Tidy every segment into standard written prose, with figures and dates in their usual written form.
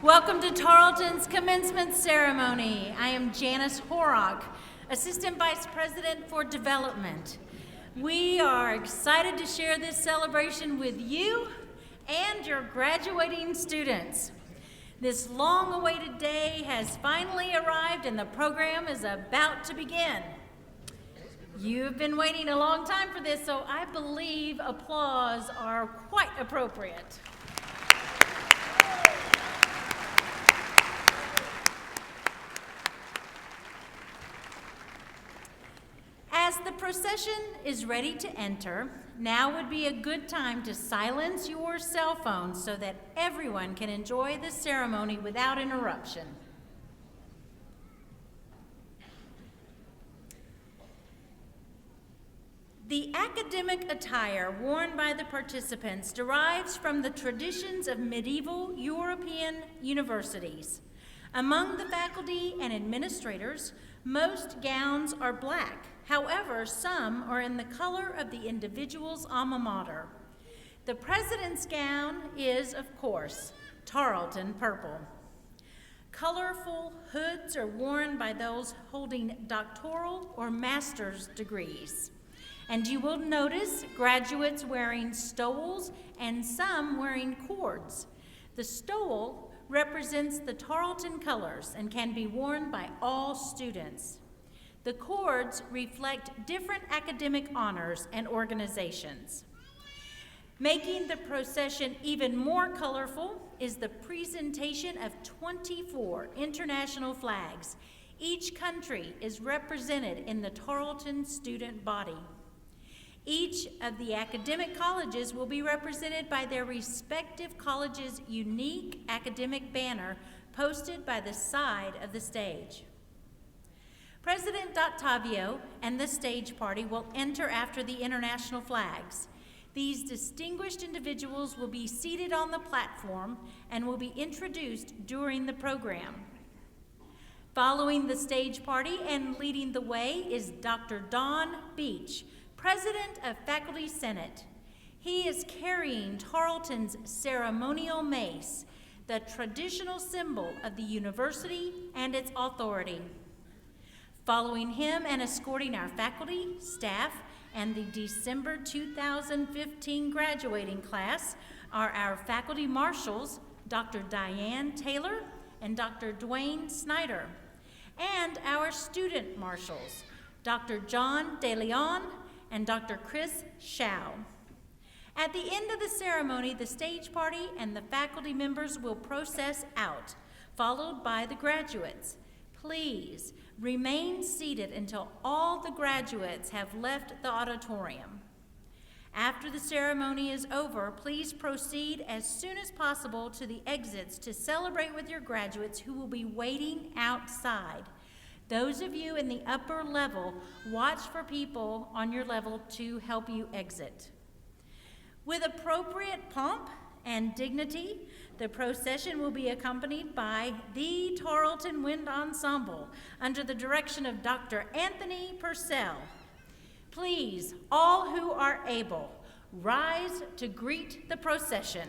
Welcome to Tarleton's commencement ceremony. I am Janice Horrock, Assistant Vice President for Development. We are excited to share this celebration with you and your graduating students. This long-awaited day has finally arrived and the program is about to begin. You've been waiting a long time for this, so I believe applause are quite appropriate. As the procession is ready to enter, now would be a good time to silence your cell phones so that everyone can enjoy the ceremony without interruption. The academic attire worn by the participants derives from the traditions of medieval European universities. Among the faculty and administrators, most gowns are black. However, some are in the color of the individual's alma mater. The president's gown is, of course, Tarleton purple. Colorful hoods are worn by those holding doctoral or master's degrees. And you will notice graduates wearing stoles and some wearing cords. The stole represents the Tarleton colors and can be worn by all students. The cords reflect different academic honors and organizations. Making the procession even more colorful is the presentation of 24 international flags. Each country is represented in the Tarleton student body. Each of the academic colleges will be represented by their respective college's unique academic banner posted by the side of the stage. President D'Ottavio and the stage party will enter after the international flags. These distinguished individuals will be seated on the platform and will be introduced during the program. Following the stage party and leading the way is Dr. Don Beach, President of Faculty Senate. He is carrying Tarleton's ceremonial mace, the traditional symbol of the university and its authority. Following him and escorting our faculty, staff, and the December 2015 graduating class are our faculty marshals, Dr. Diane Taylor and Dr. Dwayne Snyder, and our student marshals, Dr. John DeLeon and Dr. Chris Shao. At the end of the ceremony, the stage party and the faculty members will process out, followed by the graduates. Please remain seated until all the graduates have left the auditorium. After the ceremony is over, please proceed as soon as possible to the exits to celebrate with your graduates who will be waiting outside. Those of you in the upper level, watch for people on your level to help you exit. With appropriate pomp and dignity, the procession will be accompanied by the Tarleton Wind Ensemble under the direction of Dr. Anthony Purcell. Please, all who are able, rise to greet the procession.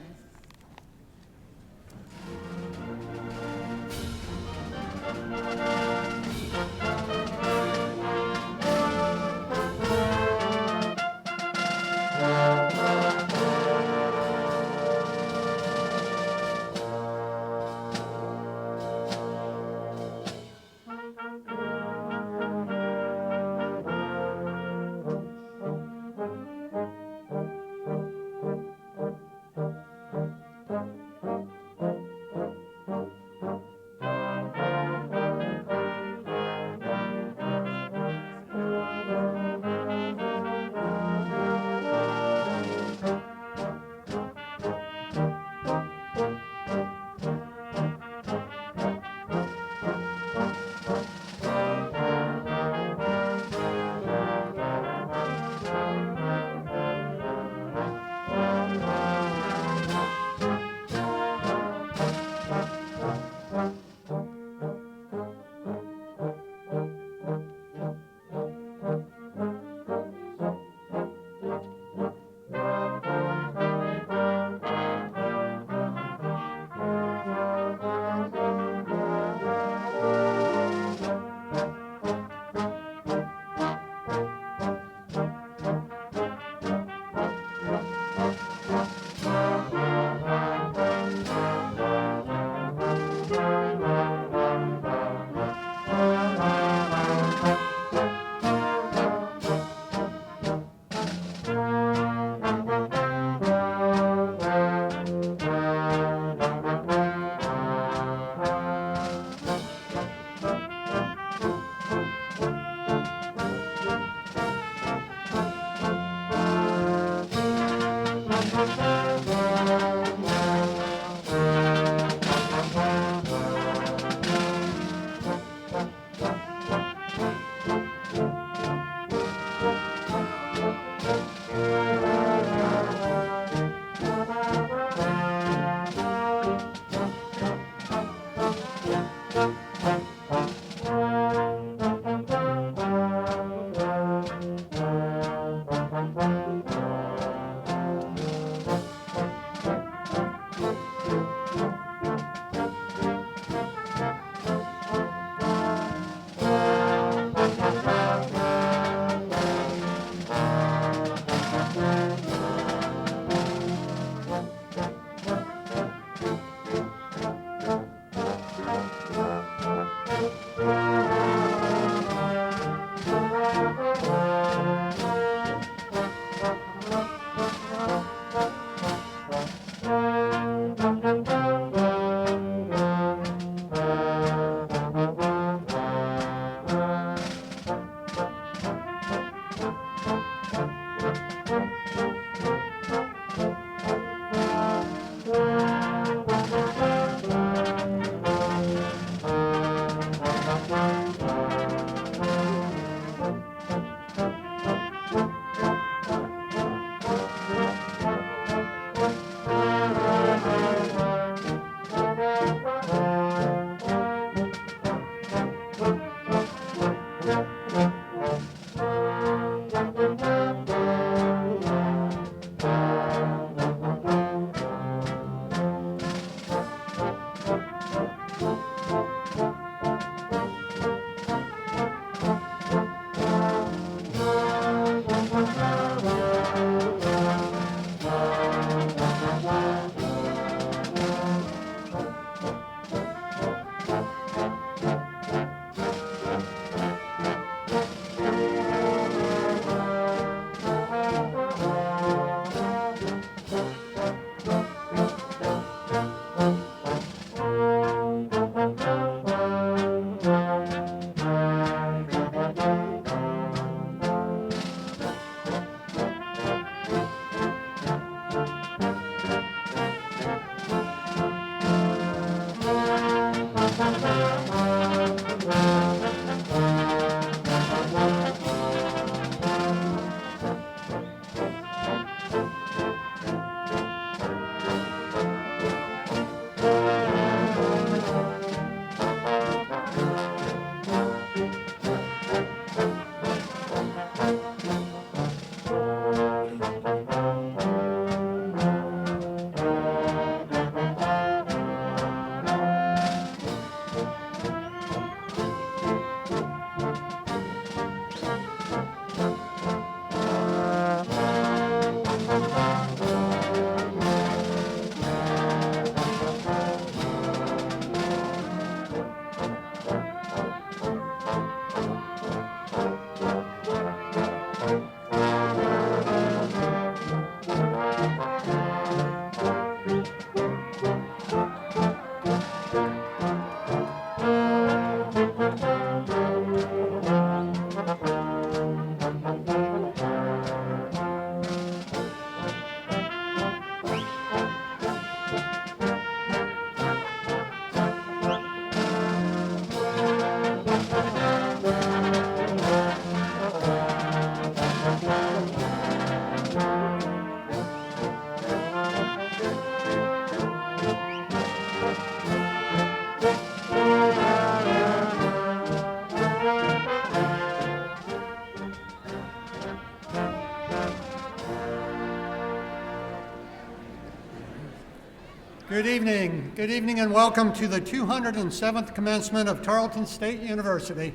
Good evening and welcome to the 207th commencement of Tarleton State University.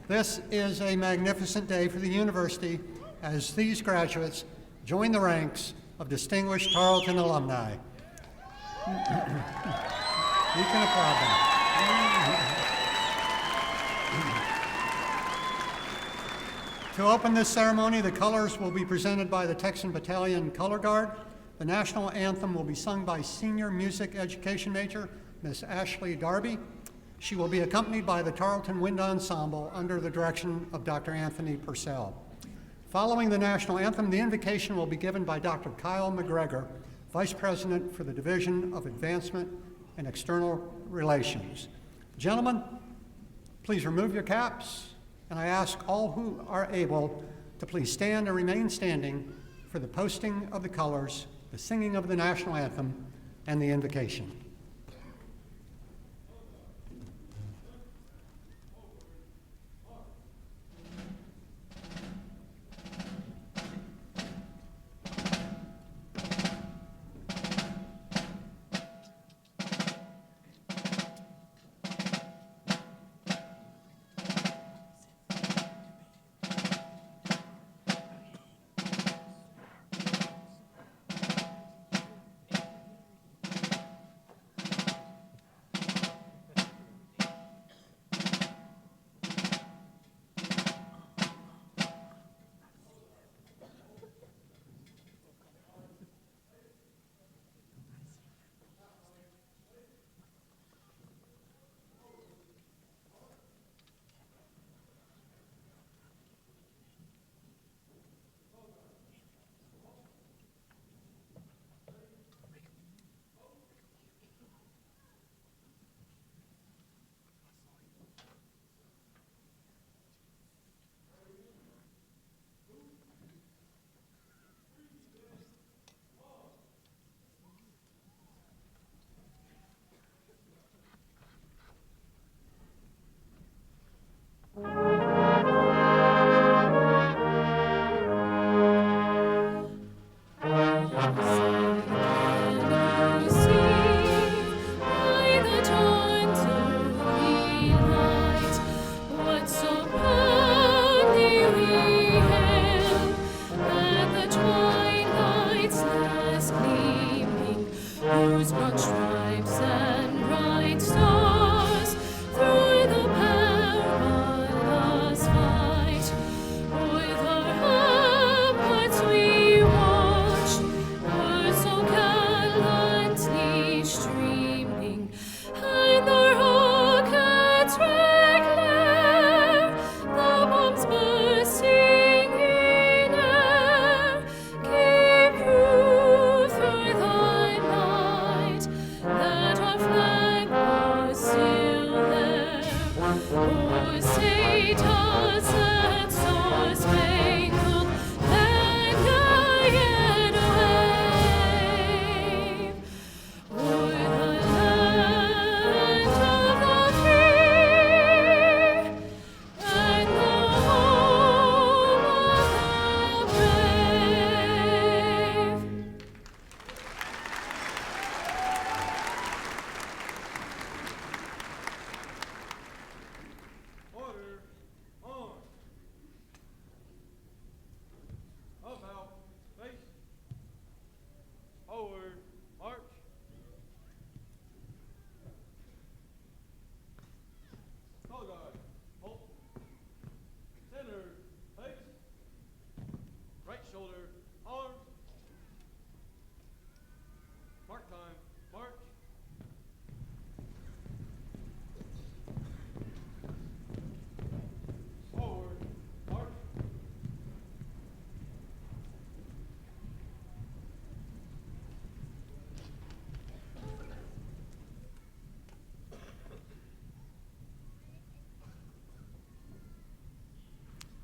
This is a magnificent day for the university as these graduates join the ranks of distinguished Tarleton alumni. You can applaud them. To open this ceremony, the colors will be presented by the Texan Battalion Color Guard. The national anthem will be sung by senior music education major, Miss Ashley Darby. She will be accompanied by the Tarleton Wind Ensemble under the direction of Dr. Anthony Purcell. Following the national anthem, the invocation will be given by Dr. Kyle McGregor, Vice President for the Division of Advancement and External Relations. Gentlemen, please remove your caps, and I ask all who are able to please stand and remain standing for the posting of the colors, the singing of the national anthem, and the invocation.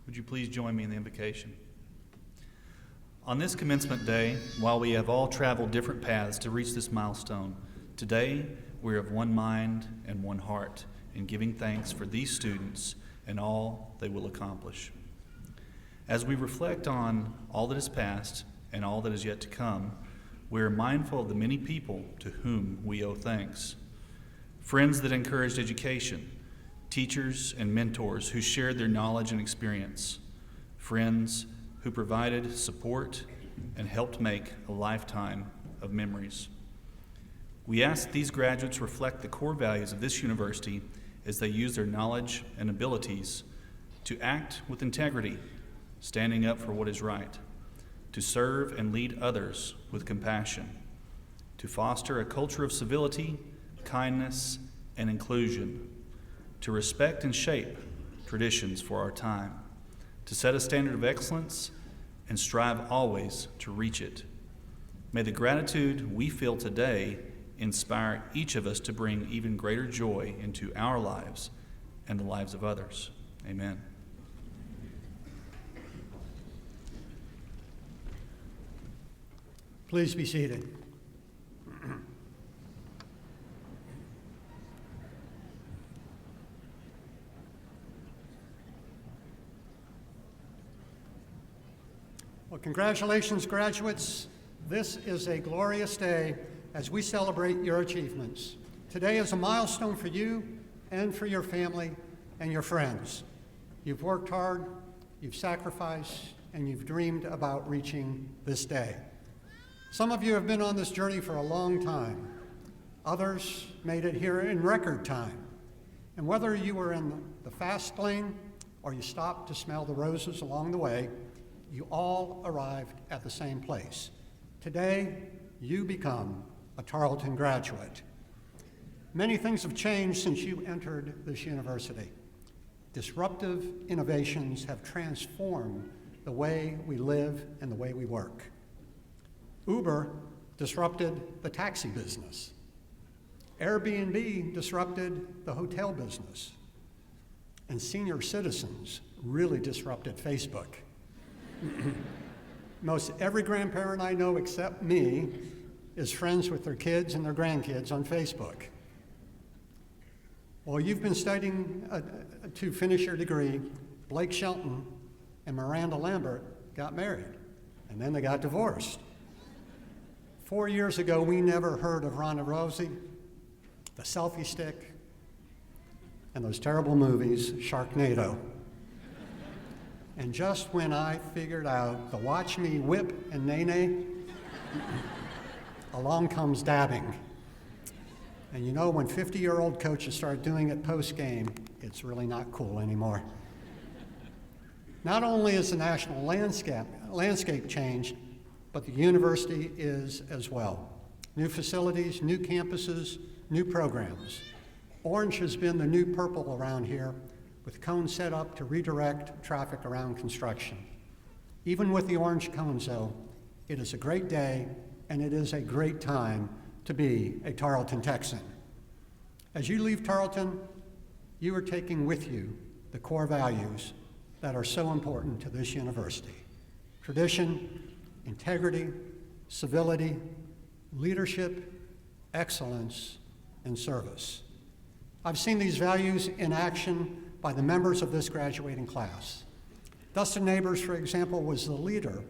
Would you please join me in the invocation? On this commencement day, while we have all traveled different paths to reach this milestone, today we are of one mind and one heart in giving thanks for these students and all they will accomplish. As we reflect on all that is past and all that is yet to come, we are mindful of the many people to whom we owe thanks. Friends that encouraged education, teachers and mentors who shared their knowledge and experience, friends who provided support and helped make a lifetime of memories. We ask these graduates reflect the core values of this university as they use their knowledge and abilities to act with integrity, standing up for what is right, to serve and lead others with compassion, to foster a culture of civility, kindness, and inclusion, to respect and shape traditions for our time, to set a standard of excellence and strive always to reach it. May the gratitude we feel today inspire each of us to bring even greater joy into our lives and the lives of others. Amen. Please be seated. Well, congratulations, graduates. This is a glorious day as we celebrate your achievements. Today is a milestone for you and for your family and your friends. You've worked hard, you've sacrificed, and you've dreamed about reaching this day. Some of you have been on this journey for a long time. Others made it here in record time. And whether you were in the fast lane or you stopped to smell the roses along the way, you all arrived at the same place. Today, you become a Tarleton graduate. Many things have changed since you entered this university. Disruptive innovations have transformed the way we live and the way we work. Uber disrupted the taxi business. Airbnb disrupted the hotel business. And senior citizens really disrupted Facebook. Most every grandparent I know except me is friends with their kids and their grandkids on Facebook. Well, you've been studying to finish your degree. Blake Shelton and Miranda Lambert got married, and then they got divorced. 4 years ago, we never heard of Ronda Rousey, the selfie stick, and those terrible movies, Sharknado. And just when I figured out the Watch Me Whip and Nene, along comes dabbing. And you know, when 50-year-old coaches start doing it post-game, it's really not cool anymore. Not only is the national landscape changed, but the university is as well. New facilities, new campuses, new programs. Orange has been the new purple around here, with cones set up to redirect traffic around construction. Even with the orange cones, though, it is a great day, and it is a great time to be a Tarleton Texan. As you leave Tarleton, you are taking with you the core values that are so important to this university: tradition, integrity, civility, leadership, excellence, and service. I've seen these values in action by the members of this graduating class. Dustin Neighbors, for example, was the leader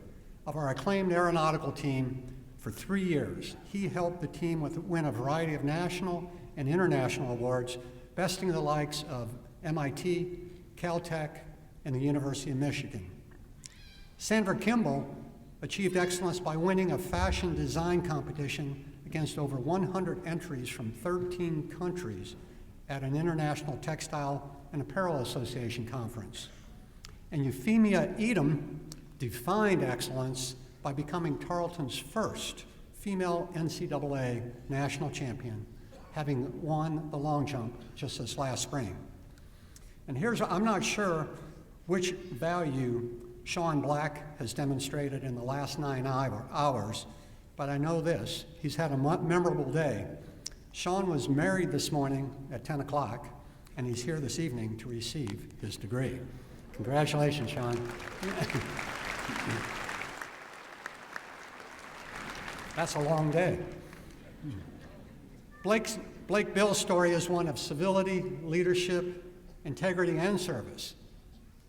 of our acclaimed aeronautical team for 3 years. He helped the team win a variety of national and international awards, besting the likes of MIT, Caltech, and the University of Michigan. Sandra Kimball achieved excellence by winning a fashion design competition against over 100 entries from 13 countries at an International Textile and Apparel Association conference. And Euphemia Edom defined excellence by becoming Tarleton's first female NCAA national champion, having won the long jump just this last spring. And I'm not sure which value Sean Black has demonstrated in the last 9 hours, but I know this: he's had a memorable day. Sean was married this morning at 10 o'clock, and he's here this evening to receive his degree. Congratulations, Sean. That's a long day. Blake Bill's story is one of civility, leadership, integrity, and service.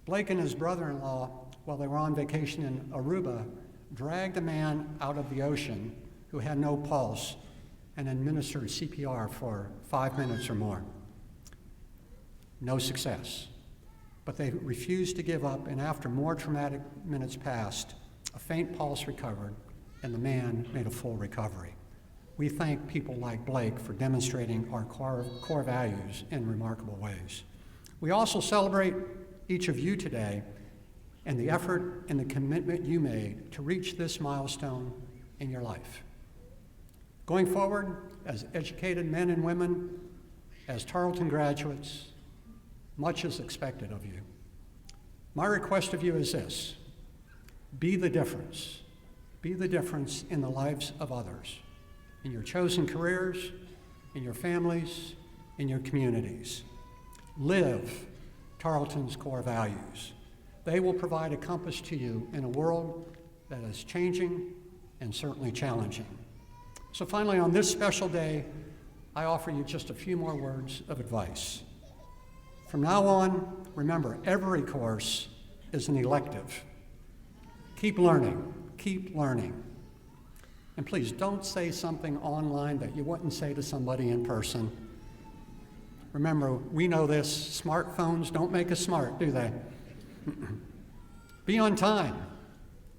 Blake and his brother-in-law, while they were on vacation in Aruba, dragged a man out of the ocean who had no pulse and administered CPR for 5 minutes or more. No success. But they refused to give up, and after more traumatic minutes passed, a faint pulse recovered, and the man made a full recovery. We thank people like Blake for demonstrating our core values in remarkable ways. We also celebrate each of you today and the effort and the commitment you made to reach this milestone in your life. Going forward, as educated men and women, as Tarleton graduates, much is expected of you. My request of you is this: be the difference. Be the difference in the lives of others, in your chosen careers, in your families, in your communities. Live Tarleton's core values. They will provide a compass to you in a world that is changing and certainly challenging. So finally, on this special day, I offer you just a few more words of advice. From now on, remember, every course is an elective. Keep learning, keep learning. And please don't say something online that you wouldn't say to somebody in person. Remember, we know this, smartphones don't make us smart, do they? Be on time,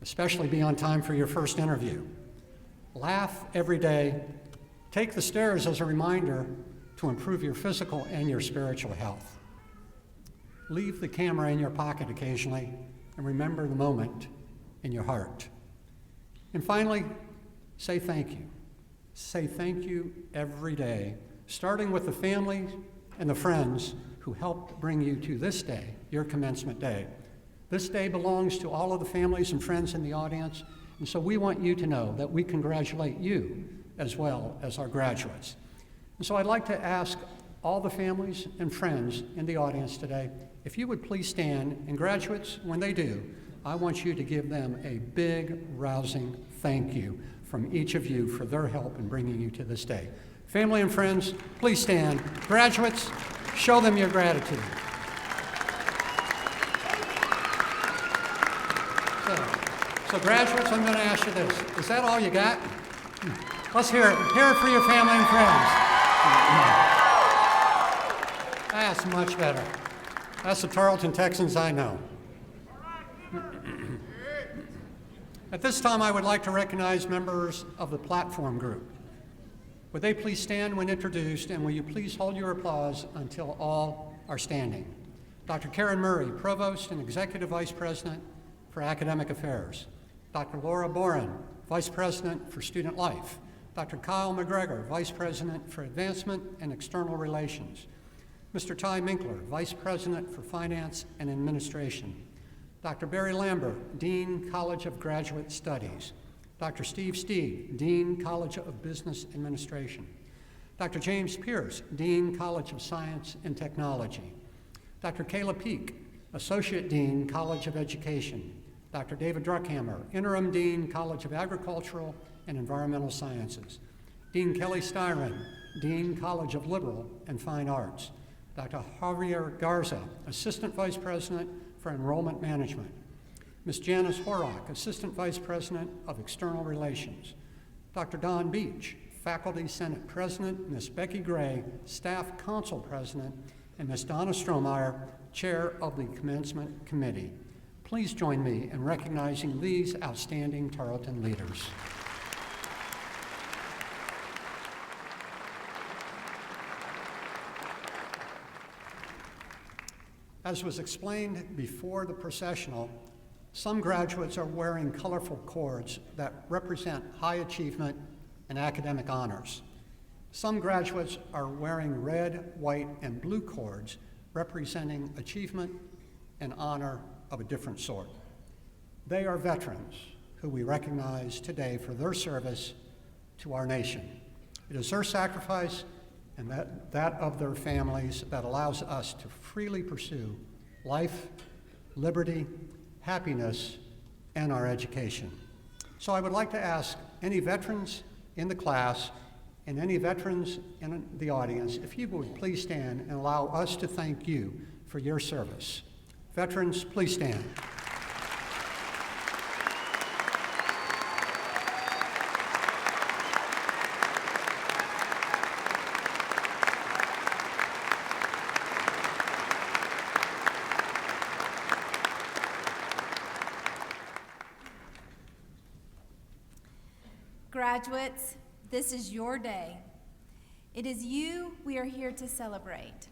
especially be on time for your first interview. Laugh every day. Take the stairs as a reminder to improve your physical and your spiritual health. Leave the camera in your pocket occasionally and remember the moment in your heart. And finally, say thank you. Say thank you every day, starting with the family and the friends who helped bring you to this day, your commencement day. This day belongs to all of the families and friends in the audience, and so we want you to know that we congratulate you as well as our graduates. And so I'd like to ask all the families and friends in the audience today, if you would please stand, and graduates, when they do, I want you to give them a big, rousing thank you from each of you for their help in bringing you to this day. Family and friends, please stand. Graduates, show them your gratitude. So graduates, I'm going to ask you this. Is that all you got? Let's hear it. Hear it for your family and friends. That's much better. That's the Tarleton Texans I know. At this time, I would like to recognize members of the platform group. Would they please stand when introduced, and will you please hold your applause until all are standing? Dr. Karen Murray, Provost and Executive Vice President for Academic Affairs. Dr. Laura Boren, Vice President for Student Life. Dr. Kyle McGregor, Vice President for Advancement and External Relations. Mr. Ty Minkler, Vice President for Finance and Administration. Dr. Barry Lambert, Dean, College of Graduate Studies. Dr. Steve Steed, Dean, College of Business Administration. Dr. James Pierce, Dean, College of Science and Technology. Dr. Kayla Peak, Associate Dean, College of Education. Dr. David Druckhammer, Interim Dean, College of Agricultural and Environmental Sciences. Dean Kelly Styron, Dean, College of Liberal and Fine Arts. Dr. Javier Garza, Assistant Vice President for Enrollment Management. Ms. Janice Horak, Assistant Vice President of External Relations. Dr. Don Beach, Faculty Senate President. Ms. Becky Gray, Staff Council President. And Ms. Donna Strohmeyer, Chair of the Commencement Committee. Please join me in recognizing these outstanding Tarleton leaders. As was explained before the processional, some graduates are wearing colorful cords that represent high achievement and academic honors. Some graduates are wearing red, white, and blue cords representing achievement and honor of a different sort. They are veterans who we recognize today for their service to our nation. It is their sacrifice and that of their families that allows us to freely pursue life, liberty, happiness, and our education. So I would like to ask any veterans in the class and any veterans in the audience, if you would please stand and allow us to thank you for your service. Veterans, please stand. Graduates, this is your day. It is you we are here to celebrate.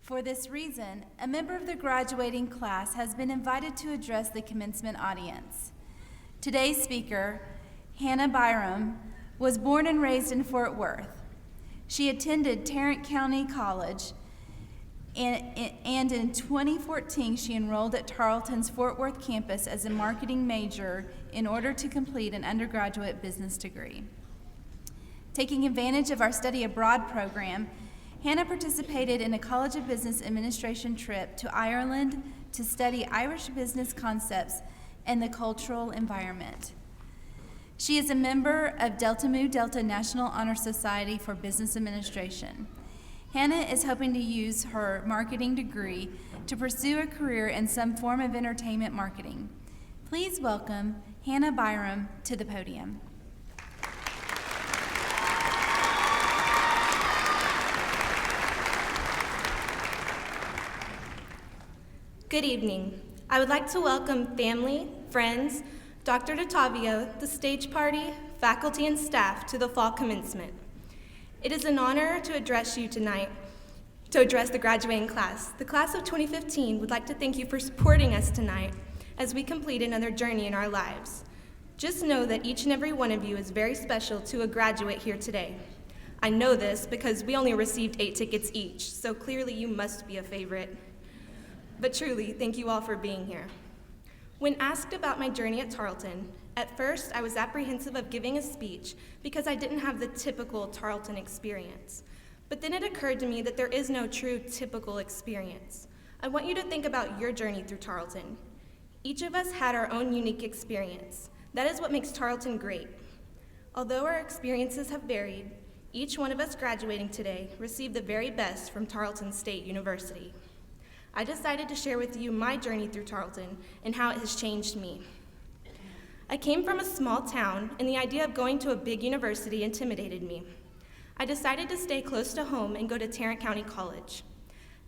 For this reason, a member of the graduating class has been invited to address the commencement audience. Today's speaker, Hannah Byram, was born and raised in Fort Worth. She attended Tarrant County College, and in 2014, she enrolled at Tarleton's Fort Worth campus as a marketing major in order to complete an undergraduate business degree. Taking advantage of our study abroad program, Hannah participated in a College of Business Administration trip to Ireland to study Irish business concepts and the cultural environment. She is a member of Delta Mu Delta National Honor Society for Business Administration. Hannah is hoping to use her marketing degree to pursue a career in some form of entertainment marketing. Please welcome Hannah Byram to the podium. Good evening. I would like to welcome family, friends, Dr. DeTavio, the stage party, faculty, and staff to the fall commencement. It is an honor to address you tonight, to address the graduating class. The class of 2015 would like to thank you for supporting us tonight as we complete another journey in our lives. Just know that each and every one of you is very special to a graduate here today. I know this because we only received 8 tickets each, so clearly you must be a favorite. But truly, thank you all for being here. When asked about my journey at Tarleton, at first I was apprehensive of giving a speech because I didn't have the typical Tarleton experience. But then it occurred to me that there is no true typical experience. I want you to think about your journey through Tarleton. Each of us had our own unique experience. That is what makes Tarleton great. Although our experiences have varied, each one of us graduating today received the very best from Tarleton State University. I decided to share with you my journey through Tarleton and how it has changed me. I came from a small town, and the idea of going to a big university intimidated me. I decided to stay close to home and go to Tarrant County College.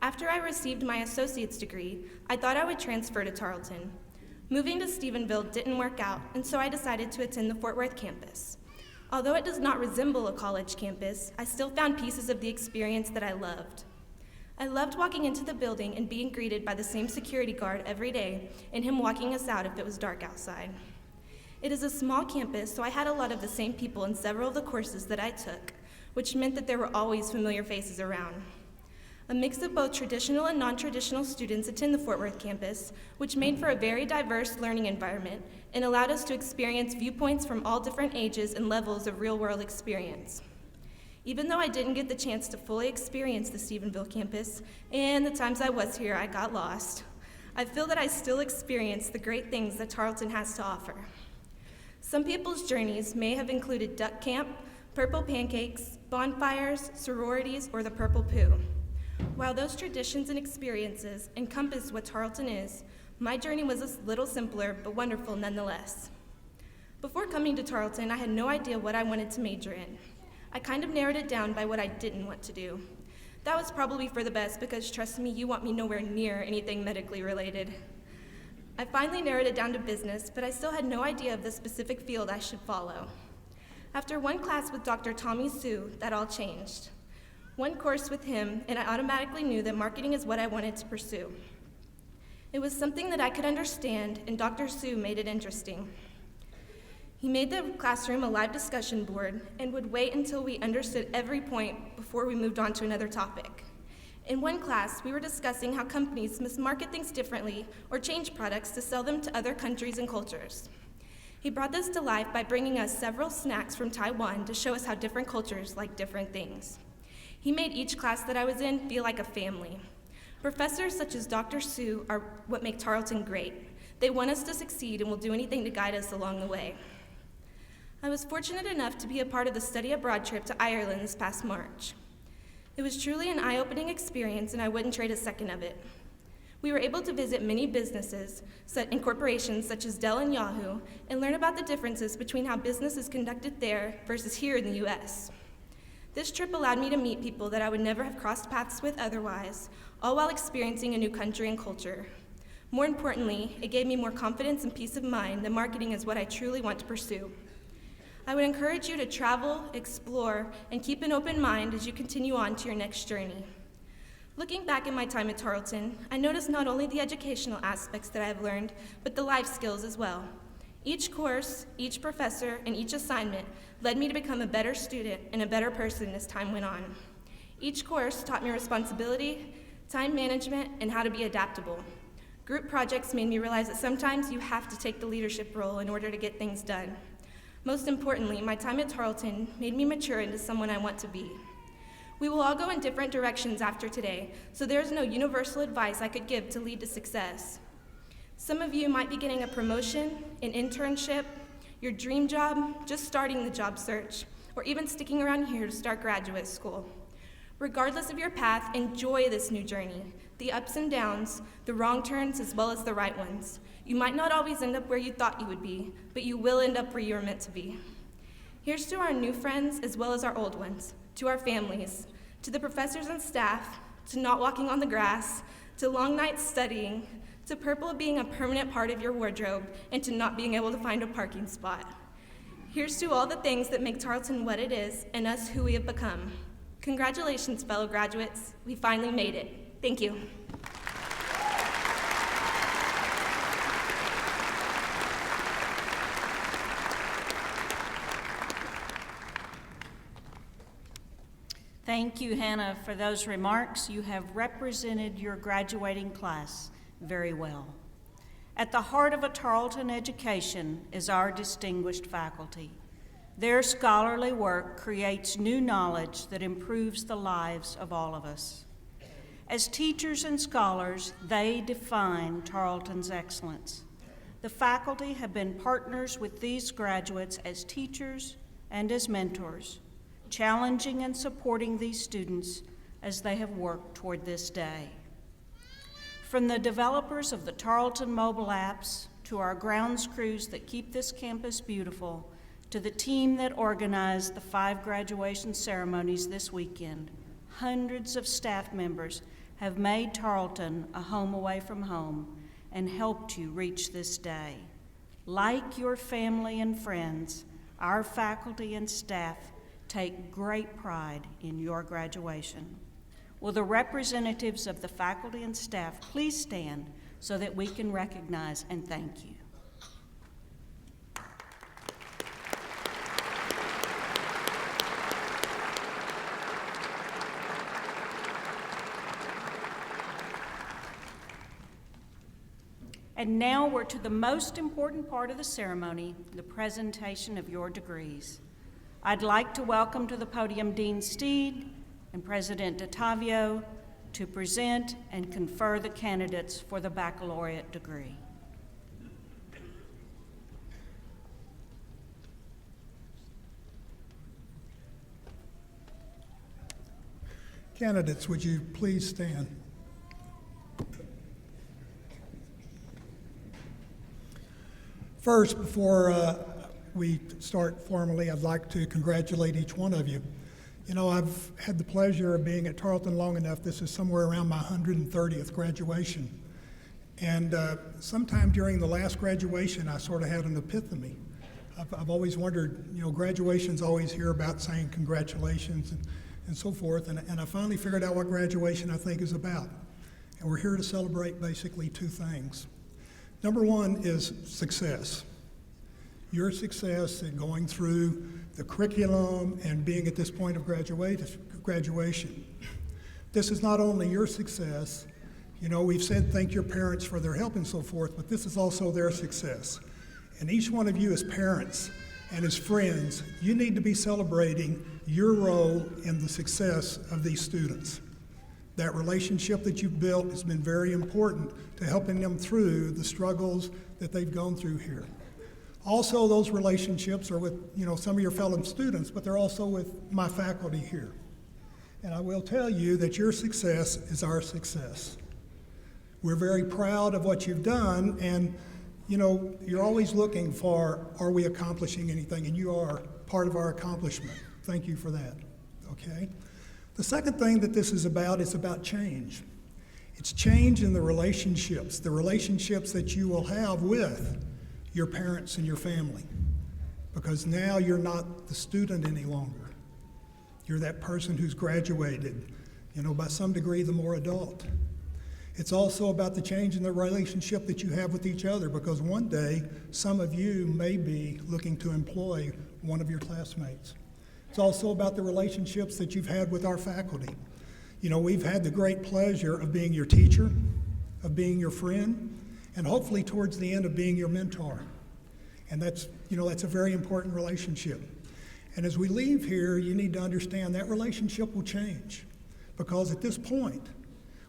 After I received my associate's degree, I thought I would transfer to Tarleton. Moving to Stephenville didn't work out, and so I decided to attend the Fort Worth campus. Although it does not resemble a college campus, I still found pieces of the experience that I loved. I loved walking into the building and being greeted by the same security guard every day and him walking us out if it was dark outside. It is a small campus, so I had a lot of the same people in several of the courses that I took, which meant that there were always familiar faces around. A mix of both traditional and non-traditional students attend the Fort Worth campus, which made for a very diverse learning environment and allowed us to experience viewpoints from all different ages and levels of real-world experience. Even though I didn't get the chance to fully experience the Stephenville campus, and the times I was here I got lost, I feel that I still experienced the great things that Tarleton has to offer. Some people's journeys may have included duck camp, purple pancakes, bonfires, sororities, or the purple poo. While those traditions and experiences encompass what Tarleton is, my journey was a little simpler but wonderful nonetheless. Before coming to Tarleton, I had no idea what I wanted to major in. I kind of narrowed it down by what I didn't want to do. That was probably for the best because, trust me, you want me nowhere near anything medically related. I finally narrowed it down to business, but I still had no idea of the specific field I should follow. After one class with Dr. Tommy Sue, that all changed. One course with him, and I automatically knew that marketing is what I wanted to pursue. It was something that I could understand, and Dr. Sue made it interesting. He made the classroom a live discussion board and would wait until we understood every point before we moved on to another topic. In one class, we were discussing how companies must market things differently or change products to sell them to other countries and cultures. He brought this to life by bringing us several snacks from Taiwan to show us how different cultures like different things. He made each class that I was in feel like a family. Professors such as Dr. Sue are what make Tarleton great. They want us to succeed and will do anything to guide us along the way. I was fortunate enough to be a part of the study abroad trip to Ireland this past March. It was truly an eye-opening experience, and I wouldn't trade a second of it. We were able to visit many businesses and corporations such as Dell and Yahoo and learn about the differences between how business is conducted there versus here in the US. This trip allowed me to meet people that I would never have crossed paths with otherwise, all while experiencing a new country and culture. More importantly, it gave me more confidence and peace of mind that marketing is what I truly want to pursue. I would encourage you to travel, explore, and keep an open mind as you continue on to your next journey. Looking back at my time at Tarleton, I noticed not only the educational aspects that I have learned, but the life skills as well. Each course, each professor, and each assignment led me to become a better student and a better person as time went on. Each course taught me responsibility, time management, and how to be adaptable. Group projects made me realize that sometimes you have to take the leadership role in order to get things done. Most importantly, my time at Tarleton made me mature into someone I want to be. We will all go in different directions after today, so there's no universal advice I could give to lead to success. Some of you might be getting a promotion, an internship, your dream job, just starting the job search, or even sticking around here to start graduate school. Regardless of your path, enjoy this new journey, the ups and downs, the wrong turns as well as the right ones. You might not always end up where you thought you would be, but you will end up where you were meant to be. Here's to our new friends as well as our old ones, to our families, to the professors and staff, to not walking on the grass, to long nights studying, to purple being a permanent part of your wardrobe, and to not being able to find a parking spot. Here's to all the things that make Tarleton what it is and us who we have become. Congratulations, fellow graduates. We finally made it. Thank you. Thank you, Hannah, for those remarks. You have represented your graduating class very well. At the heart of a Tarleton education is our distinguished faculty. Their scholarly work creates new knowledge that improves the lives of all of us. As teachers and scholars, they define Tarleton's excellence. The faculty have been partners with these graduates as teachers and as mentors, challenging and supporting these students as they have worked toward this day. From the developers of the Tarleton mobile apps to our grounds crews that keep this campus beautiful, to the team that organized the 5 graduation ceremonies this weekend, hundreds of staff members have made Tarleton a home away from home and helped you reach this day. Like your family and friends, our faculty and staff take great pride in your graduation. Will the representatives of the faculty and staff please stand so that we can recognize and thank you. And now we're to the most important part of the ceremony, the presentation of your degrees. I'd like to welcome to the podium Dean Steed and President DeTavio to present and confer the candidates for the baccalaureate degree. Candidates, would you please stand? First, before we start formally, I'd like to congratulate each one of you. You know, I've had the pleasure of being at Tarleton long enough. This is somewhere around my 130th graduation. And sometime during the last graduation, I sort of had an epiphany. I've always wondered, you know, graduations always hear about saying congratulations and so forth. And I finally figured out what graduation I think is about. And we're here to celebrate basically 2 things. Number 1 is success. Your success in going through the curriculum and being at this point of graduation. This is not only your success, you know, we've said thank your parents for their help and so forth, but this is also their success. And each one of you as parents and as friends, you need to be celebrating your role in the success of these students. That relationship that you've built has been very important to helping them through the struggles that they've gone through here. Also, those relationships are with, you know, some of your fellow students, but they're also with my faculty here. And I will tell you that your success is our success. We're very proud of what you've done, and, you know, you're always looking for, are we accomplishing anything? And you are part of our accomplishment. Thank you for that, okay? The second thing that this is about change. It's change in the relationships that you will have with your parents and your family. because now you're not the student any longer. You're that person who's graduated, by some degree the more adult. It's also about the change in the relationship that you have with each other, because one day some of you may be looking to employ one of your classmates. It's also about the relationships that you've had with our faculty. We've had the great pleasure of being your teacher, of being your friend, and hopefully towards the end of being your mentor. And that's a very important relationship. And as we leave here, you need to understand that relationship will change, because at this point,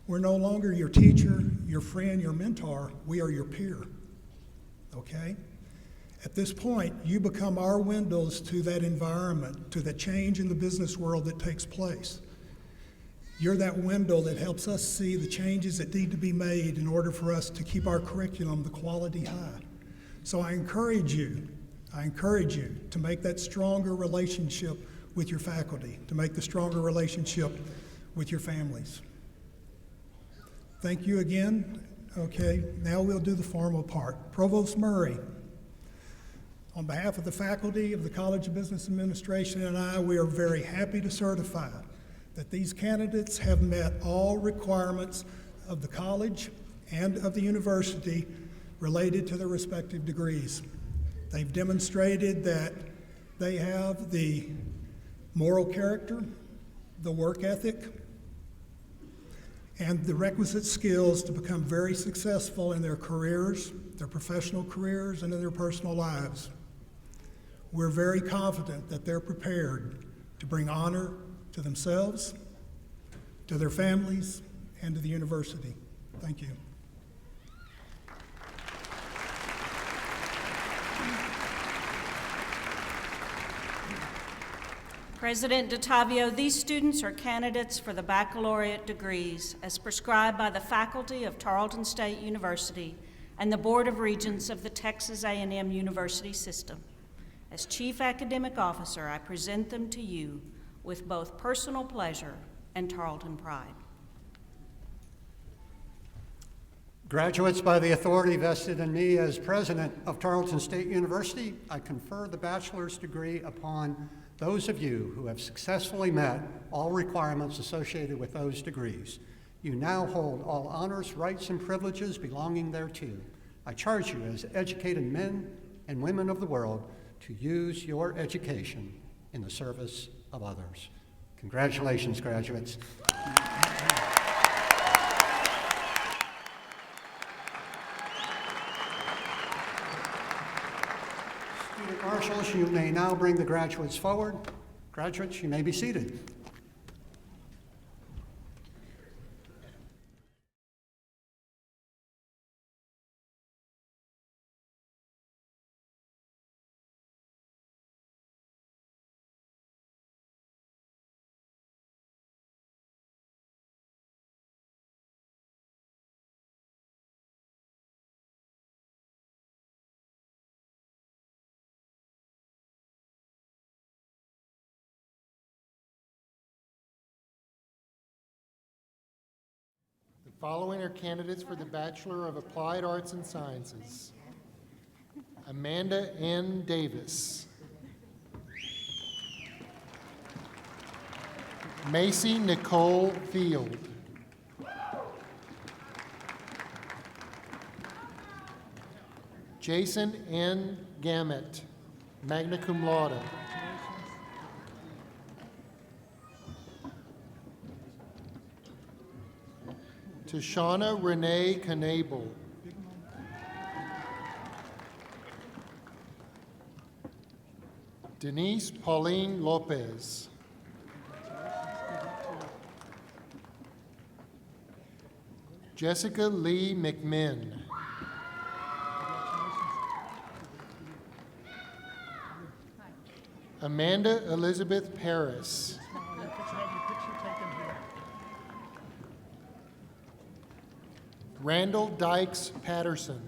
we're no longer your teacher, your friend, your mentor, we are your peer, okay? At this point, you become our windows to that environment, to the change in the business world that takes place. You're that window that helps us see the changes that need to be made in order for us to keep our curriculum, the quality high. So I encourage you to make that stronger relationship with your faculty, to make the stronger relationship with your families. Thank you again. Okay, now we'll do the formal part. Provost Murray, on behalf of the faculty of the College of Business Administration and I, we are very happy to certify that these candidates have met all requirements of the college and of the university related to their respective degrees. They've demonstrated that they have the moral character, the work ethic, and the requisite skills to become very successful in their careers, their professional careers, and in their personal lives. We're very confident that they're prepared to bring honor to themselves, to their families, and to the university. Thank you. President DeTavio, these students are candidates for the baccalaureate degrees as prescribed by the faculty of Tarleton State University and the Board of Regents of the Texas A&M University system. As Chief Academic Officer, I present them to you with both personal pleasure and Tarleton pride. Graduates, by the authority vested in me as president of Tarleton State University, I confer the bachelor's degree upon those of you who have successfully met all requirements associated with those degrees. You now hold all honors, rights, and privileges belonging thereto. I charge you as educated men and women of the world to use your education in the service of others. Congratulations, graduates. Student marshals, you may now bring the graduates forward. Graduates, you may be seated. The following are candidates for the Bachelor of Applied Arts and Sciences. Amanda N. Davis. Macy Nicole Field. Jason N. Gamet, magna cum laude. Tashana Renee Knable. Denise Pauline Lopez. Jessica Lee McMinn. Amanda Elizabeth Paris. Randall Dykes Patterson.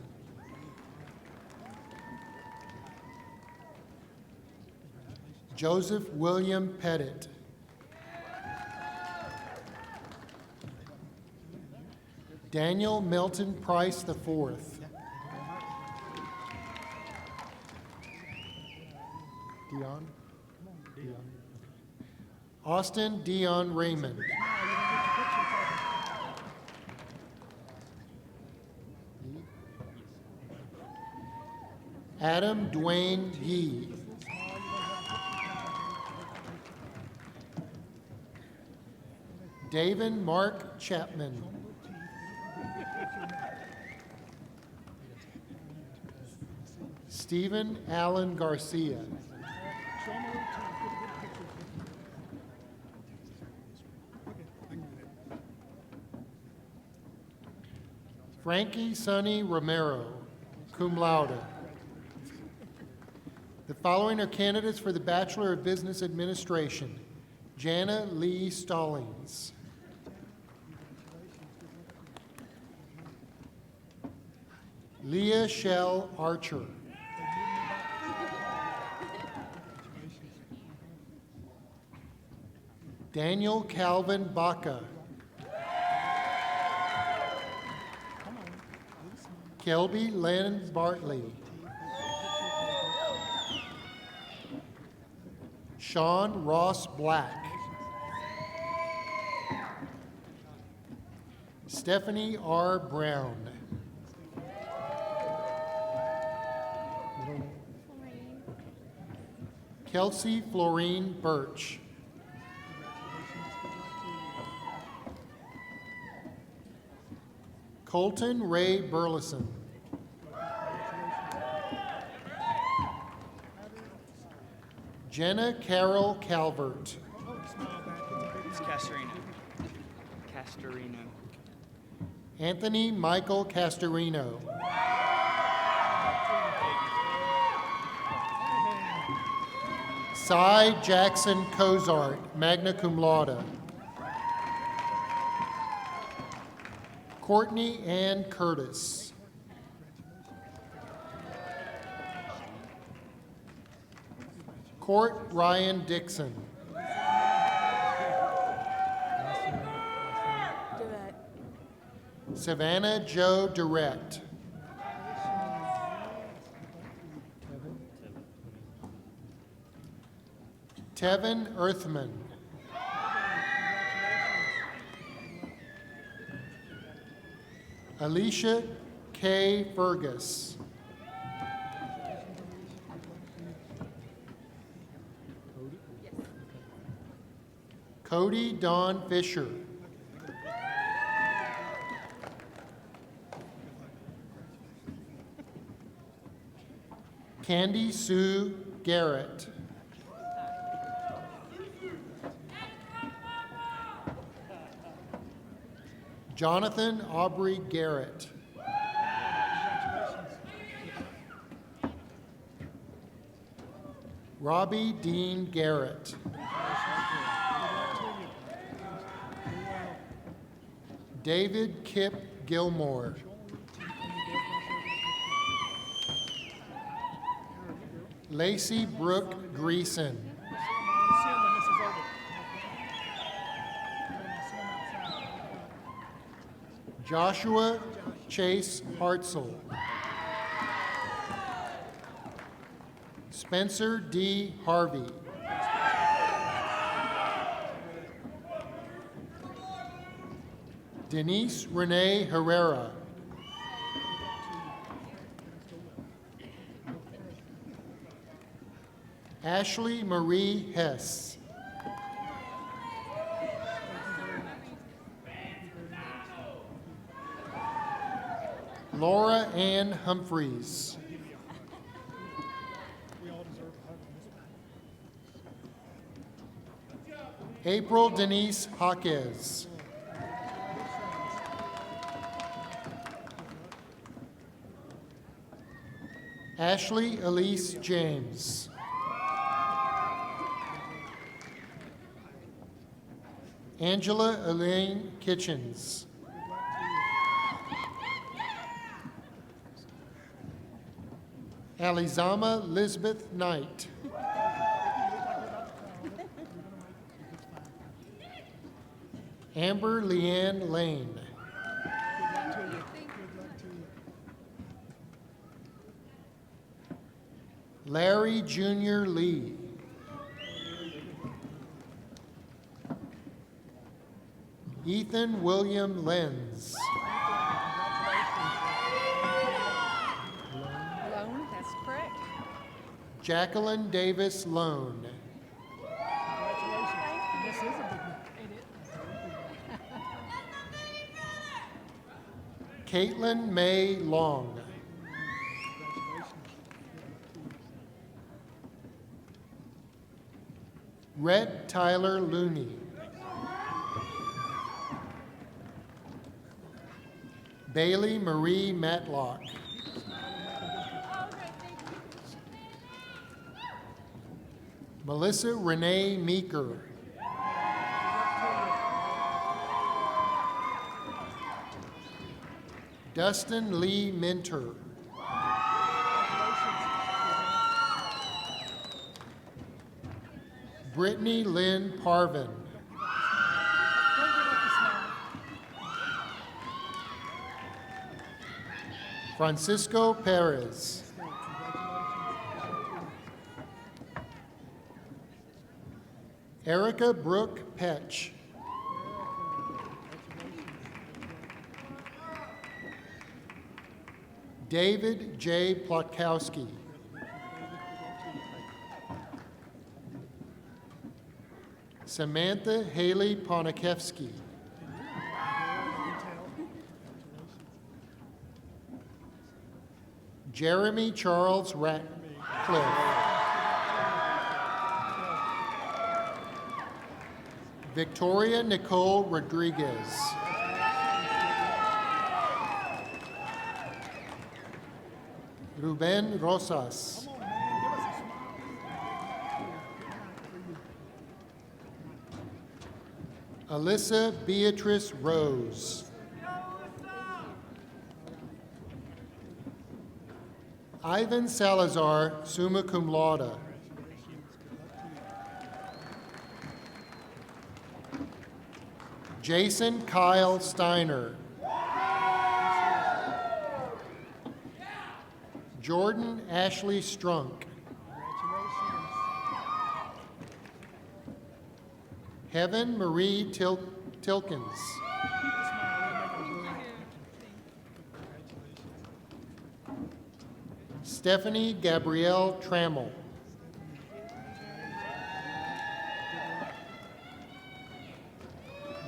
Joseph William Pettit. Daniel Milton Price IV. Austin Dion Raymond. Adam Dwayne Yee. David Mark Chapman. Stephen Allen Garcia. Frankie Sonny Romero, cum laude. The following are candidates for the Bachelor of Business Administration. Jana Lee Stallings. Leah Shell Archer. Daniel Calvin Baca. Kelby Lynn Bartley. Sean Ross Black. Stephanie R. Brown. Kelsey Florine Birch. Colton Ray Burleson. Jenna Carol Calvert. It's Castorino. Castorino. Anthony Michael Castorino. Cy Jackson Cozart, magna cum laude. Courtney Ann Curtis. Court Ryan Dixon. Savannah Joe Durrett. Tevin Earthman. Alicia K. Fergus. Cody Don Fisher. Candy Sue Garrett. Jonathan Aubrey Garrett. Robbie Dean Garrett. David Kip Gilmore. Lacey Brooke Greason. Joshua Chase Hartzell. Spencer D. Harvey. Denise Renee Herrera. Ashley Marie Hess. Laura Ann Humphreys. April Denise Jaquez. Ashley Elise James. Angela Elaine Kitchens. Alizama Lisbeth Knight. Amber Leanne Lane. Larry Jr. Lee. Ethan William Lenz. Lone, that's correct. Jacqueline Davis Lone. This is a big one. Caitlin May Long. Rhett Tyler Looney. Bailey Marie Matlock. Melissa Renee Meeker. Dustin Lee Minter. Brittany Lynn Parvin. Francisco Perez. Erica Brooke Petch. David J. Plotkowski. Samantha Haley Ponikevsky. Jeremy Charles Ratcliffe. Victoria Nicole Rodriguez. Ruben Rosas. Alyssa Beatrice Rose. Ivan Salazar, summa cum laude. Jason Kyle Steiner. Jordan Ashley Strunk. Heaven Marie Tilkins. Stephanie Gabrielle Trammell.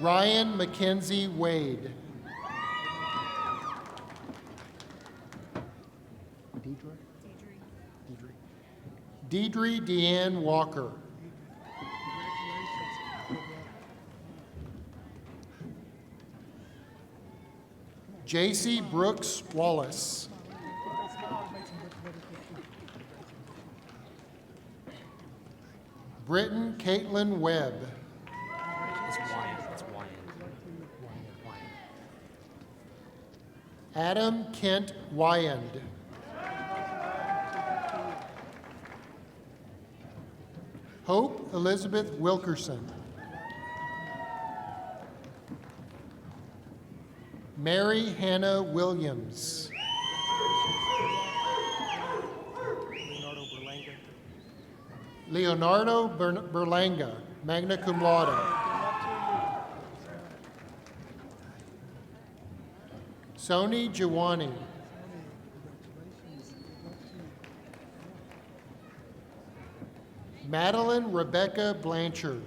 Ryan Mackenzie Wade. Deidre Deanne Walker. J.C. Brooks Wallace. Britton Caitlin Webb. Adam Kent Wyand. Hope Elizabeth Wilkerson. Mary Hannah Williams. Leonardo Berlanga, magna cum laude. Sony Jawani. Madeline Rebecca Blanchard.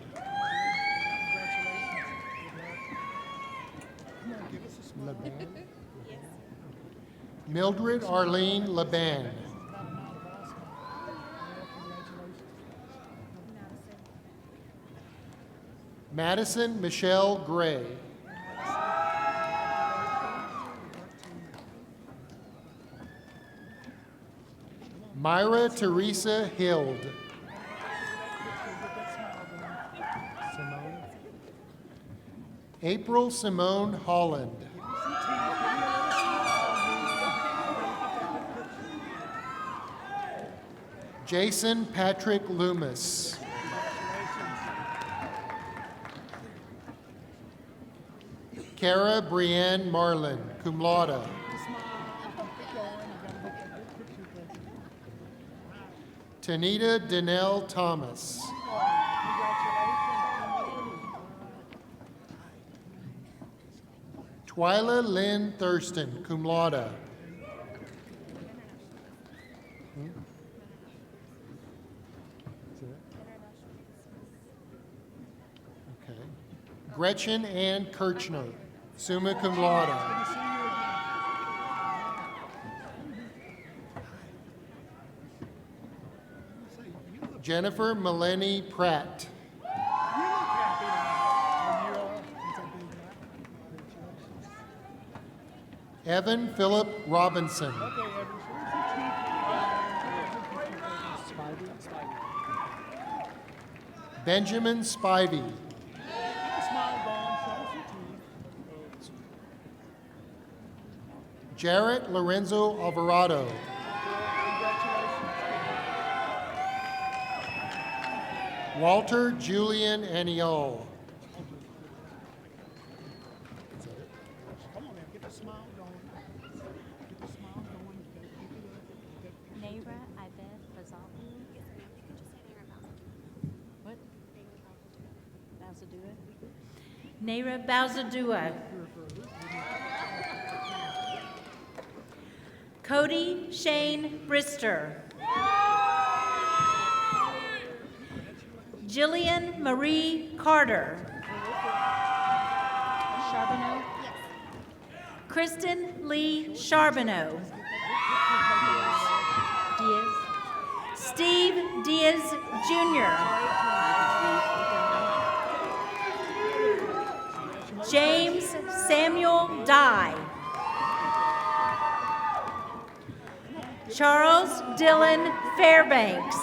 Mildred Arlene Laban. Madison Michelle Gray. Myra Teresa Hild. April Simone Holland. Jason Patrick Loomis. Kara Brienne Marlin, cum laude. Tanita Danelle Thomas. Twyla Lynn Thurston, cum laude. Okay. Gretchen Ann Kirchner, summa cum laude. Jennifer Melanie Pratt. Evan Philip Robinson. Benjamin Spivey. Jarrett Lorenzo Alvarado. Walter Julian Aniol. Naira Ibeth Bazalu. What? Bowzadua? Naira Bowzadua. Cody Shane Brister. Jillian Marie Carter. Charbonneau? Yes. Kristen Lee Charbonneau. Diaz. Steve Diaz Jr. James Samuel Dye. Charles Dylan Fairbanks.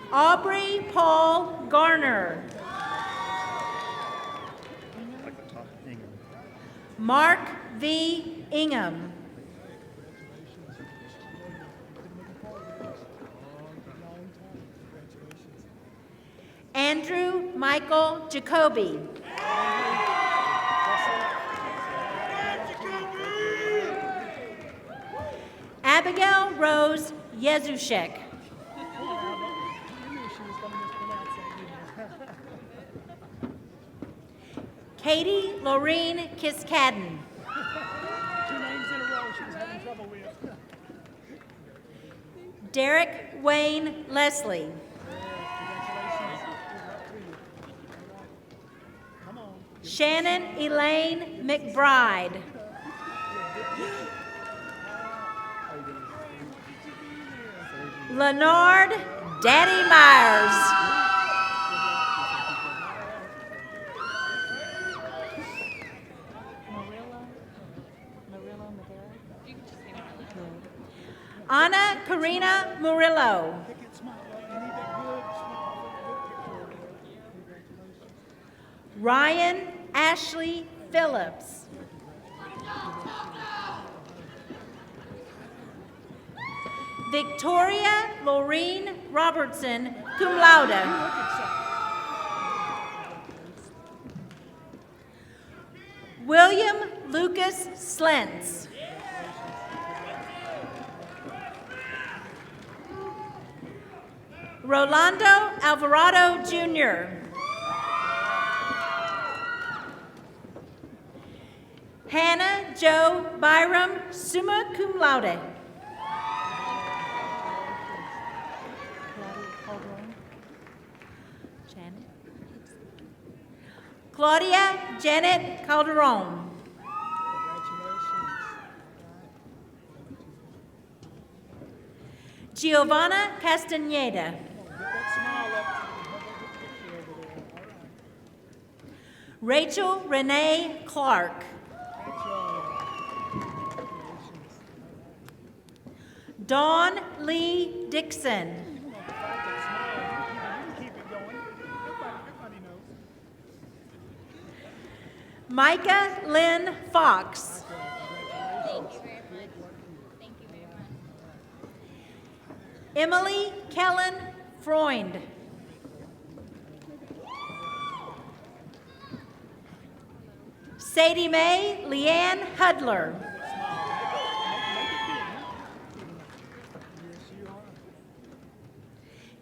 Aubrey Paul Garner. Mark V. Ingham. Andrew Michael Jacoby. Abigail Rose Yezushek. Katie Laureen Kiskadden. 2 names in a row she was having trouble with. Derek Wayne Leslie. Shannon Elaine McBride. Leonard Daddy Myers. Anna Karina Murillo. Ryan Ashley Phillips. Victoria Laureen Robertson, cum laude. William Lucas Slentz. Rolando Alvarado Jr. Hannah Jo Byram, summa cum laude. Claudia Janet Calderon. Giovanna Castaneda. Rachel Renee Clark. Dawn Lee Dixon. Micah Lynn Fox. Thank you very much. Thank you very much. Emily Kellen Freund. Sadie Mae Leanne Hudler.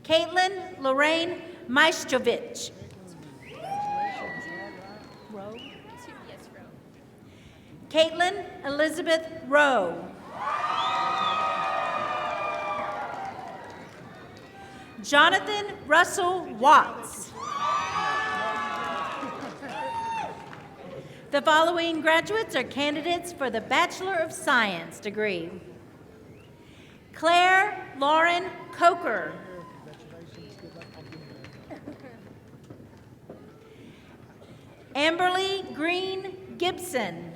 Caitlin Lorraine Maistovich. Row? Yes, row. Caitlin Elizabeth Rowe. Jonathan Russell Watts. The following graduates are candidates for the Bachelor of Science degree. Claire Lauren Coker. Amberly Green Gibson.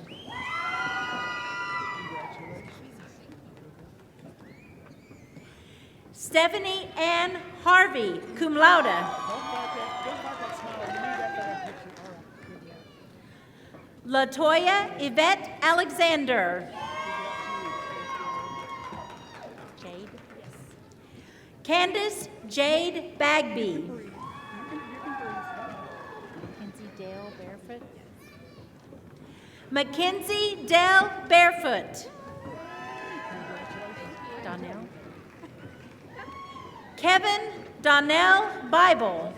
Stephanie Ann Harvey, cum laude. Latoya Yvette Alexander. Jade. Candace Jade Bagby. Mackenzie Dale Barefoot. Mackenzie Dell Barefoot. Donnell. Kevin Donnell Bible.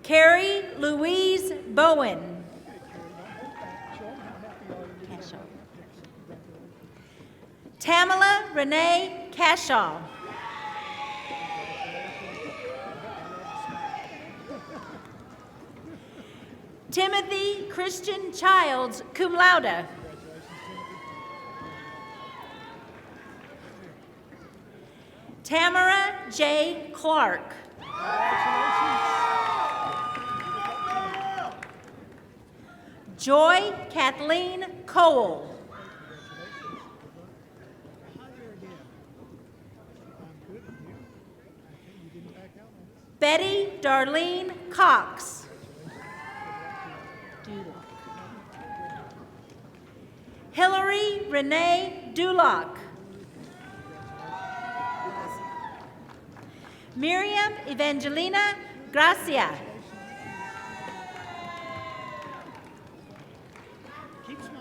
Carrie Louise Bowen. Tamala Renee Cashaw. Timothy Christian Childs, cum laude. Tamara J. Clark. Joy Kathleen Cole. Betty Darlene Cox. Hillary Renee Duloc. Miriam Evangelina Gracia.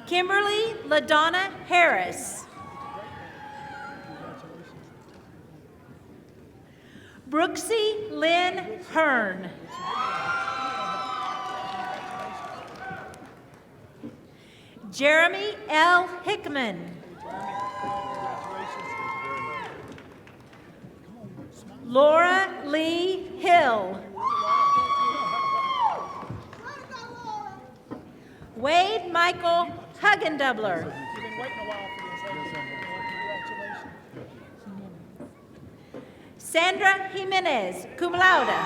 Kimberly LaDonna Harris. Brooksy Lynn Hearn. Jeremy L. Hickman. Laura Lee Hill. Wade Michael Huggendubler. You've been waiting a while for this, haven't you? Congratulations. Sandra Jimenez, cum laude.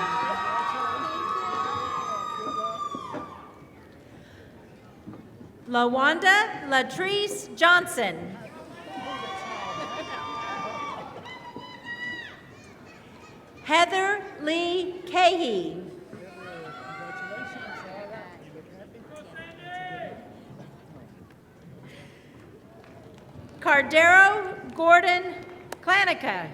LaWanda Latrice Johnson. Heather Lee Cahey. Cardero Gordon Klanica.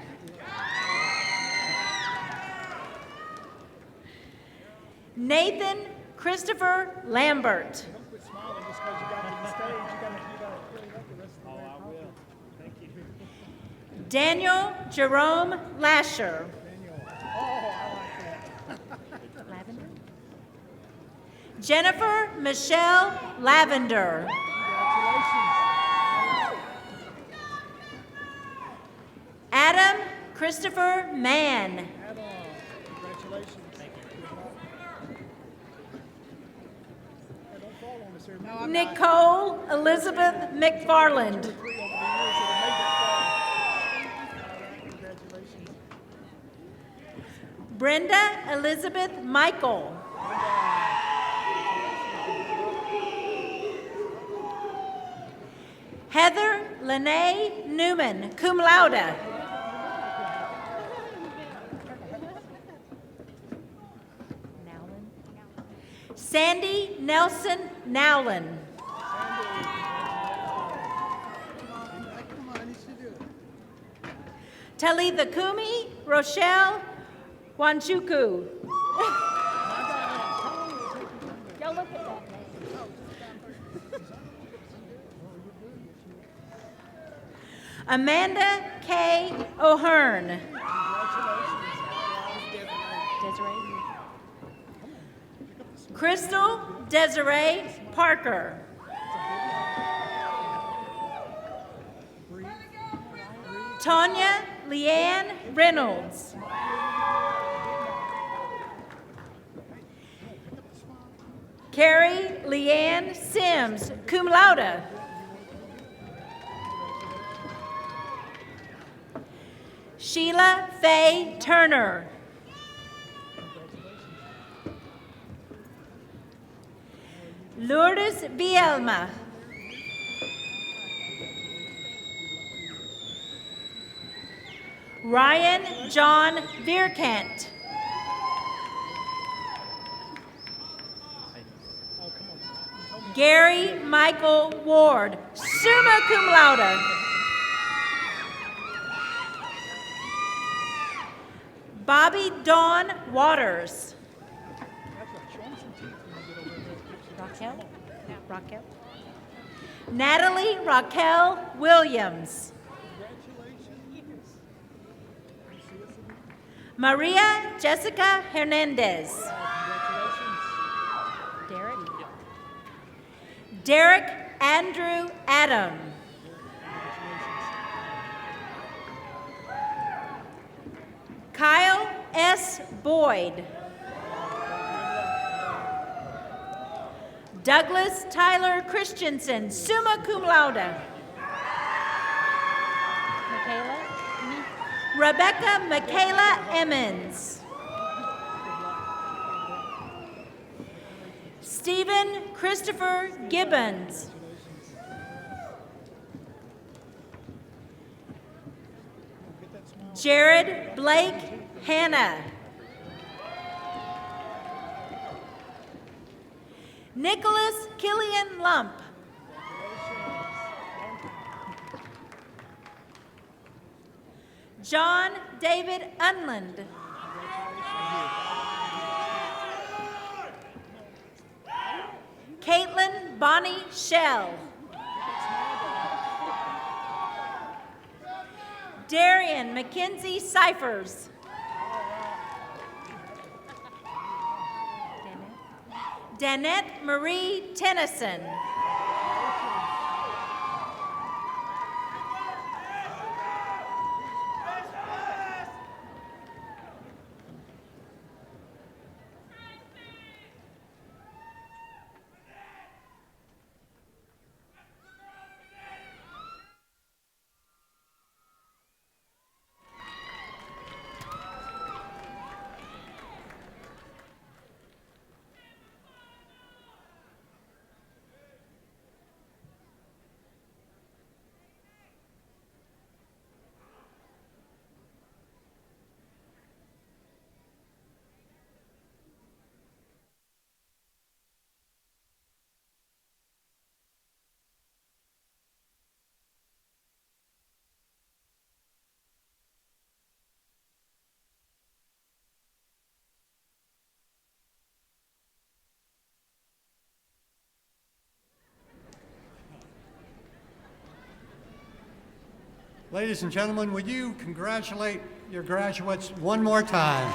Nathan Christopher Lambert. Don't quit smiling just because you got to the stage. You got to really let the rest of the way. Oh, I will. Thank you. Daniel Jerome Lasher. Daniel. Oh, I like that. Lavender. Jennifer Michelle Lavender. Congratulations. Adam Christopher Mann. Adam, congratulations. Thank you. Don't fall on us here. No, Nicole Elizabeth McFarland. three over the years that have made it far. Congratulations. Brenda Elizabeth Michael. Heather Lene Newman, cum laude. Sandy Nelson Nowlin. Talitha Kumi Rochelle Wanchuku. Y'all look at that name. Amanda K. O'Hearn. Crystal Desiree Parker. Tanya Leanne Reynolds. Carrie Leanne Sims, cum laude. Sheila Faye Turner. Lourdes Bielma. Ryan John Vierkant. Gary Michael Ward, summa cum laude. Bobby Dawn Waters. Raquel. Natalie Raquel Williams. Maria Jessica Hernandez. Derek Andrew Adam. Kyle S. Boyd. Douglas Tyler Christensen, summa cum laude. Rebecca Michaela Emmons. Stephen Christopher Gibbons. Jared Blake Hanna. Nicholas Killian Lump. John David Unland. Caitlin Bonnie Shell. Darian Mackenzie Cyphers. Danette Marie Tennyson. Ladies and gentlemen, would you congratulate your graduates one more time?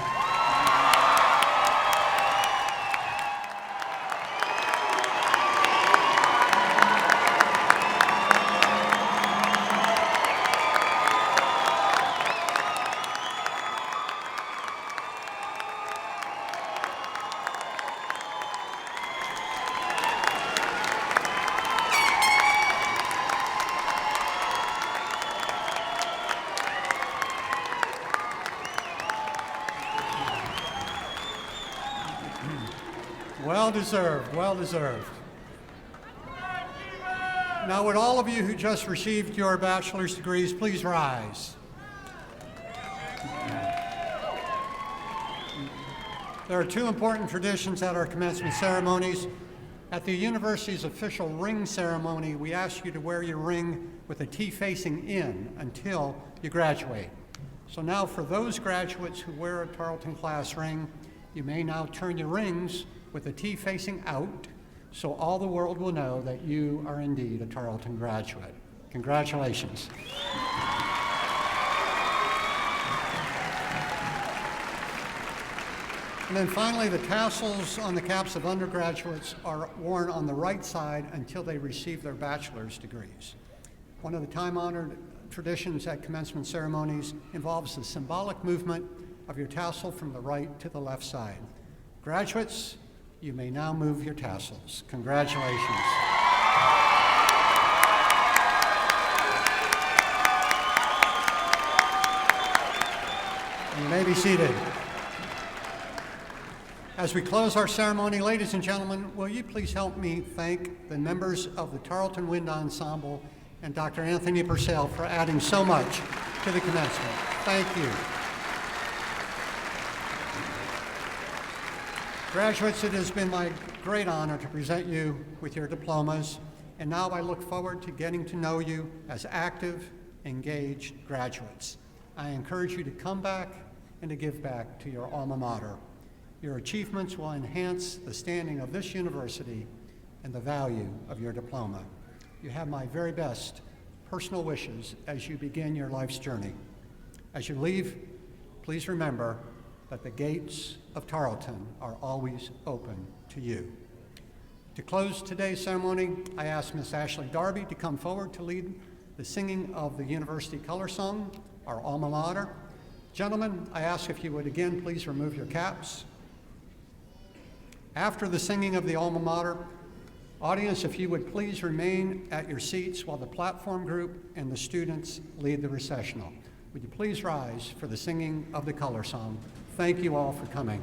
Well deserved, well deserved. Now, would all of you who just received your bachelor's degrees please rise? There are two important traditions at our commencement ceremonies. At the university's official ring ceremony, we ask you to wear your ring with the T facing in until you graduate. So now for those graduates who wear a Tarleton class ring, you may now turn your rings with the T facing out, so all the world will know that you are indeed a Tarleton graduate. Congratulations. And then finally, the tassels on the caps of undergraduates are worn on the right side until they receive their bachelor's degrees. One of the time-honored traditions at commencement ceremonies involves the symbolic movement of your tassel from the right to the left side. Graduates, you may now move your tassels. Congratulations. And you may be seated. As we close our ceremony, ladies and gentlemen, will you please help me thank the members of the Tarleton Wind Ensemble and Dr. Anthony Purcell for adding so much to the commencement. Thank you. Graduates, it has been my great honor to present you with your diplomas, and now I look forward to getting to know you as active, engaged graduates. I encourage you to come back and to give back to your alma mater. Your achievements will enhance the standing of this university and the value of your diploma. You have my very best personal wishes as you begin your life's journey. As you leave, please remember that the gates of Tarleton are always open to you. To close today's ceremony, I ask Miss Ashley Darby to come forward to lead the singing of the University Color Song, our alma mater. Gentlemen, I ask if you would again please remove your caps. After the singing of the alma mater, audience, if you would please remain at your seats while the platform group and the students lead the recessional. Would you please rise for the singing of the color song? Thank you all for coming.